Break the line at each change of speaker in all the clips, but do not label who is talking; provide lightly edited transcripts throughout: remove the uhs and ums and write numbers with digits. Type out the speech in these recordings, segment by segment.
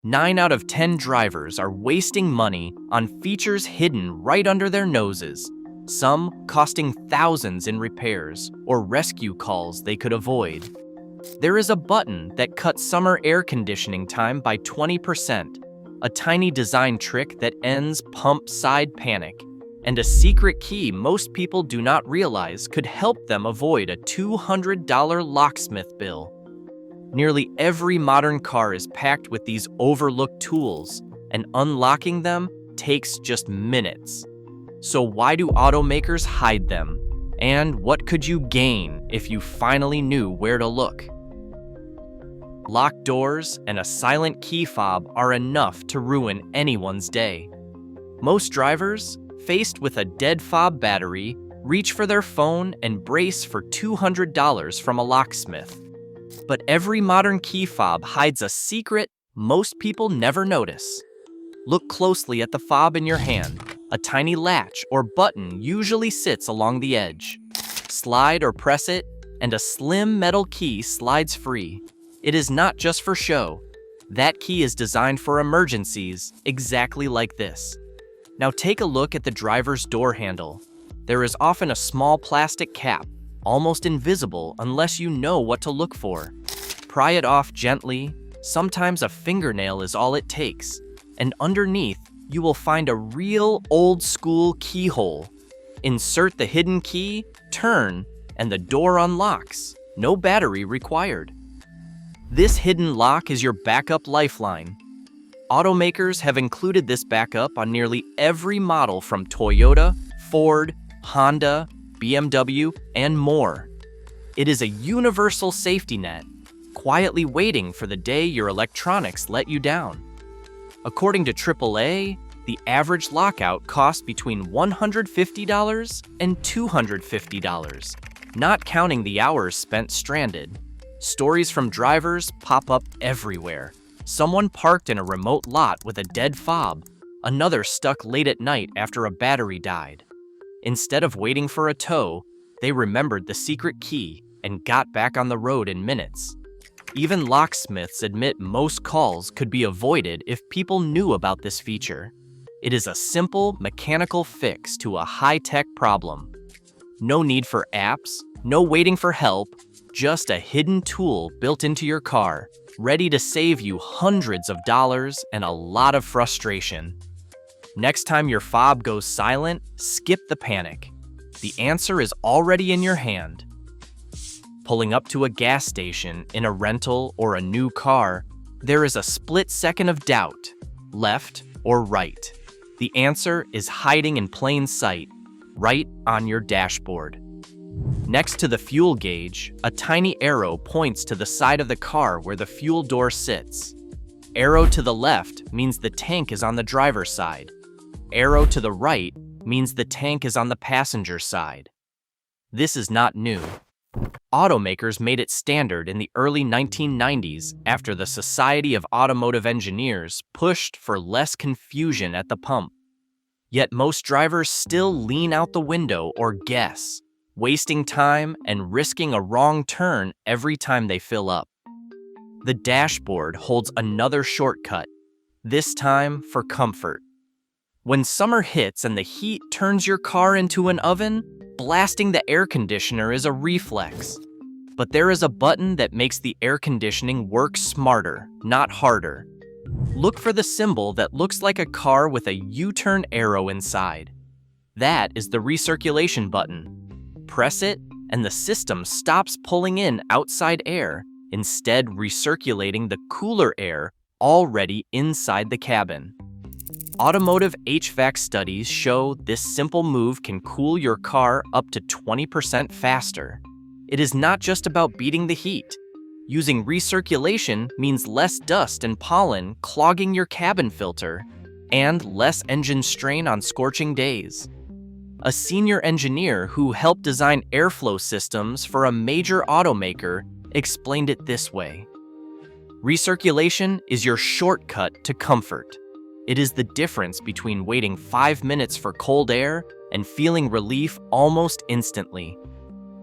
9 out of 10 drivers are wasting money on features hidden right under their noses, some costing thousands in repairs or rescue calls they could avoid. There is a button that cuts summer air conditioning time by 20%, a tiny design trick that ends pump side panic, and a secret key most people do not realize could help them avoid a $200 locksmith bill. Nearly every modern car is packed with these overlooked tools, and unlocking them takes just minutes. So why do automakers hide them? And what could you gain if you finally knew where to look? Locked doors and a silent key fob are enough to ruin anyone's day. Most drivers, faced with a dead fob battery, reach for their phone and brace for $200 from a locksmith. But every modern key fob hides a secret most people never notice. Look closely at the fob in your hand. A tiny latch or button usually sits along the edge. Slide or press it, and a slim metal key slides free. It is not just for show. That key is designed for emergencies, exactly like this. Now take a look at the driver's door handle. There is often a small plastic cap, almost invisible unless you know what to look for. Pry it off gently. Sometimes a fingernail is all it takes. And underneath, you will find a real old-school keyhole. Insert the hidden key, turn, and the door unlocks. No battery required. This hidden lock is your backup lifeline. Automakers have included this backup on nearly every model from Toyota, Ford, Honda, BMW, and more. It is a universal safety net, quietly waiting for the day your electronics let you down. According to AAA, the average lockout costs between $150 and $250, not counting the hours spent stranded. Stories from drivers pop up everywhere. Someone parked in a remote lot with a dead fob, another stuck late at night after a battery died. Instead of waiting for a tow, they remembered the secret key and got back on the road in minutes. Even locksmiths admit most calls could be avoided if people knew about this feature. It is a simple mechanical fix to a high-tech problem. No need for apps, no waiting for help, just a hidden tool built into your car, ready to save you hundreds of dollars and a lot of frustration. Next time your fob goes silent, skip the panic. The answer is already in your hand. Pulling up to a gas station in a rental or a new car, there is a split second of doubt, left or right. The answer is hiding in plain sight, right on your dashboard. Next to the fuel gauge, a tiny arrow points to the side of the car where the fuel door sits. Arrow to the left means the tank is on the driver's side. Arrow to the right means the tank is on the passenger side. This is not new. Automakers made it standard in the early 1990s after the Society of Automotive Engineers pushed for less confusion at the pump. Yet most drivers still lean out the window or guess, wasting time and risking a wrong turn every time they fill up. The dashboard holds another shortcut, this time for comfort. When summer hits and the heat turns your car into an oven, blasting the air conditioner is a reflex. But there is a button that makes the air conditioning work smarter, not harder. Look for the symbol that looks like a car with a U-turn arrow inside. That is the recirculation button. Press it, and the system stops pulling in outside air, instead recirculating the cooler air already inside the cabin. Automotive HVAC studies show this simple move can cool your car up to 20% faster. It is not just about beating the heat. Using recirculation means less dust and pollen clogging your cabin filter, and less engine strain on scorching days. A senior engineer who helped design airflow systems for a major automaker explained it this way. Recirculation is your shortcut to comfort. It is the difference between waiting 5 minutes for cold air and feeling relief almost instantly.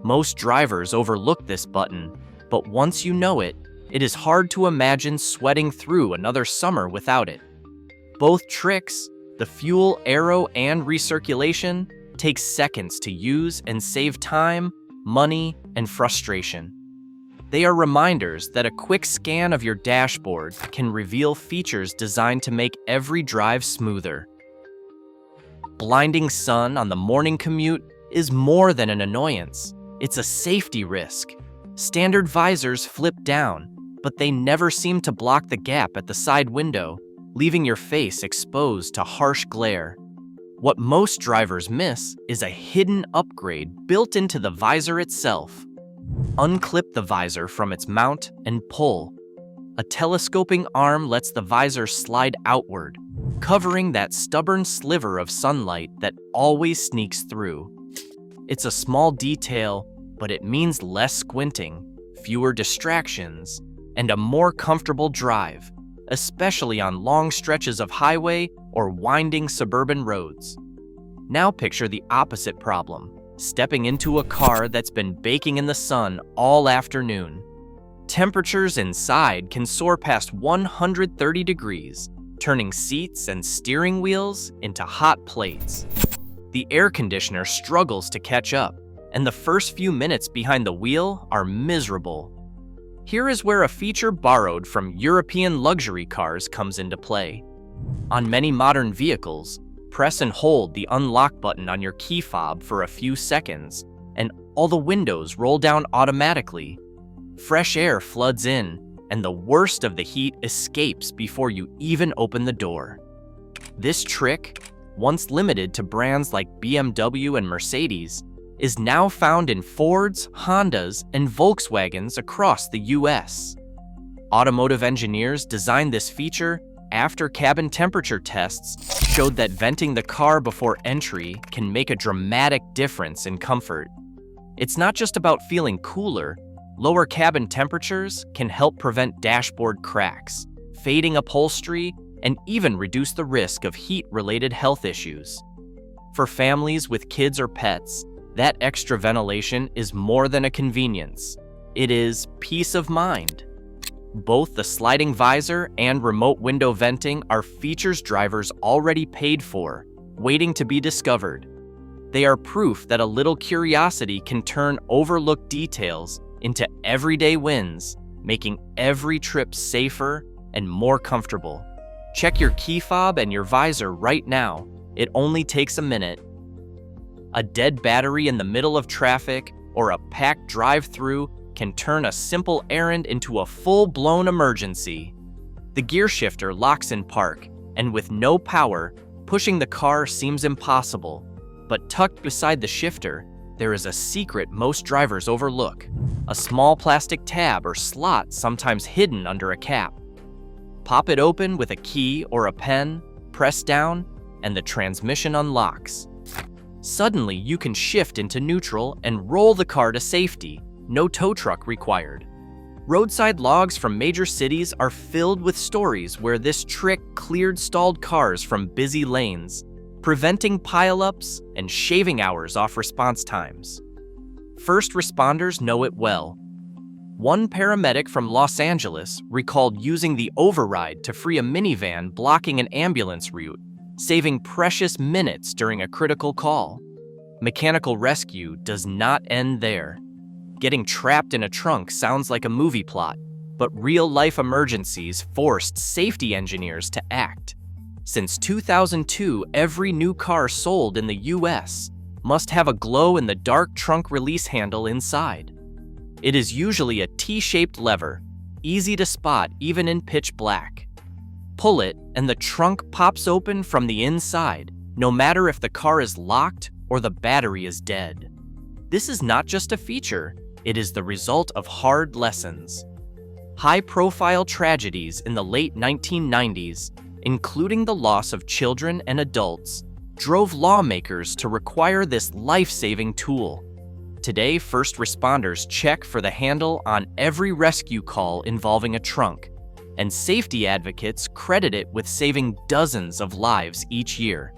Most drivers overlook this button, but once you know it, It is hard to imagine sweating through another summer without it. Both tricks, the fuel, aero, and recirculation, take seconds to use and save time, money, and frustration. They are reminders that a quick scan of your dashboard can reveal features designed to make every drive smoother. Blinding sun on the morning commute is more than an annoyance. It's a safety risk. Standard visors flip down, but they never seem to block the gap at the side window, leaving your face exposed to harsh glare. What most drivers miss is a hidden upgrade built into the visor itself. Unclip the visor from its mount and pull. A telescoping arm lets the visor slide outward, covering that stubborn sliver of sunlight that always sneaks through. It's a small detail, but it means less squinting, fewer distractions, and a more comfortable drive, especially on long stretches of highway or winding suburban roads. Now picture the opposite problem, stepping into a car that's been baking in the sun all afternoon. Temperatures inside can soar past 130 degrees, turning seats and steering wheels into hot plates. The air conditioner struggles to catch up, and the first few minutes behind the wheel are miserable. Here is where a feature borrowed from European luxury cars comes into play. On many modern vehicles, press and hold the unlock button on your key fob for a few seconds, and all the windows roll down automatically. Fresh air floods in, and the worst of the heat escapes before you even open the door. This trick, once limited to brands like BMW and Mercedes, is now found in Fords, Hondas, and Volkswagens across the US. Automotive engineers designed this feature after cabin temperature tests showed that venting the car before entry can make a dramatic difference in comfort. It's not just about feeling cooler. Lower cabin temperatures can help prevent dashboard cracks, fading upholstery, and even reduce the risk of heat-related health issues. For families with kids or pets, that extra ventilation is more than a convenience. It is peace of mind. Both the sliding visor and remote window venting are features drivers already paid for, waiting to be discovered. They are proof that a little curiosity can turn overlooked details into everyday wins, making every trip safer and more comfortable. Check your key fob and your visor right now. It only takes a minute. A dead battery in the middle of traffic or a packed drive-through can turn a simple errand into a full-blown emergency. The gear shifter locks in park, and with no power, pushing the car seems impossible. But tucked beside the shifter, there is a secret most drivers overlook, a small plastic tab or slot sometimes hidden under a cap. Pop it open with a key or a pen, press down, and the transmission unlocks. Suddenly, you can shift into neutral and roll the car to safety, no tow truck required. Roadside logs from major cities are filled with stories where this trick cleared stalled cars from busy lanes, preventing pileups and shaving hours off response times. First responders know it well. One paramedic from Los Angeles recalled using the override to free a minivan blocking an ambulance route, saving precious minutes during a critical call. Mechanical rescue does not end there. Getting trapped in a trunk sounds like a movie plot, but real-life emergencies forced safety engineers to act. Since 2002, every new car sold in the US must have a glow-in-the-dark trunk release handle inside. It is usually a T-shaped lever, easy to spot even in pitch black. Pull it, and the trunk pops open from the inside, no matter if the car is locked or the battery is dead. This is not just a feature, it is the result of hard lessons. High-profile tragedies in the late 1990s, including the loss of children and adults, drove lawmakers to require this life-saving tool. Today, first responders check for the handle on every rescue call involving a trunk, and safety advocates credit it with saving dozens of lives each year.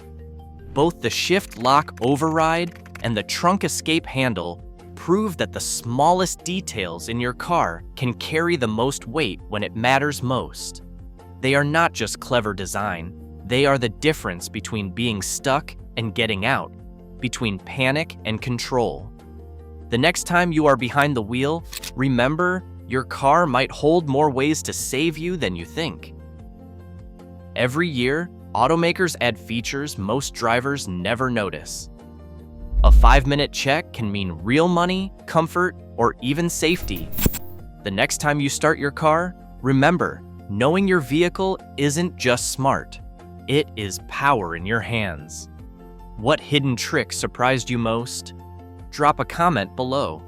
Both the shift lock override and the trunk escape handle prove that the smallest details in your car can carry the most weight when it matters most. They are not just clever design, they are the difference between being stuck and getting out, between panic and control. The next time you are behind the wheel, remember, your car might hold more ways to save you than you think. Every year, automakers add features most drivers never notice. A 5-minute check can mean real money, comfort, or even safety. The next time you start your car, remember, knowing your vehicle isn't just smart, it is power in your hands. What hidden trick surprised you most? Drop a comment below.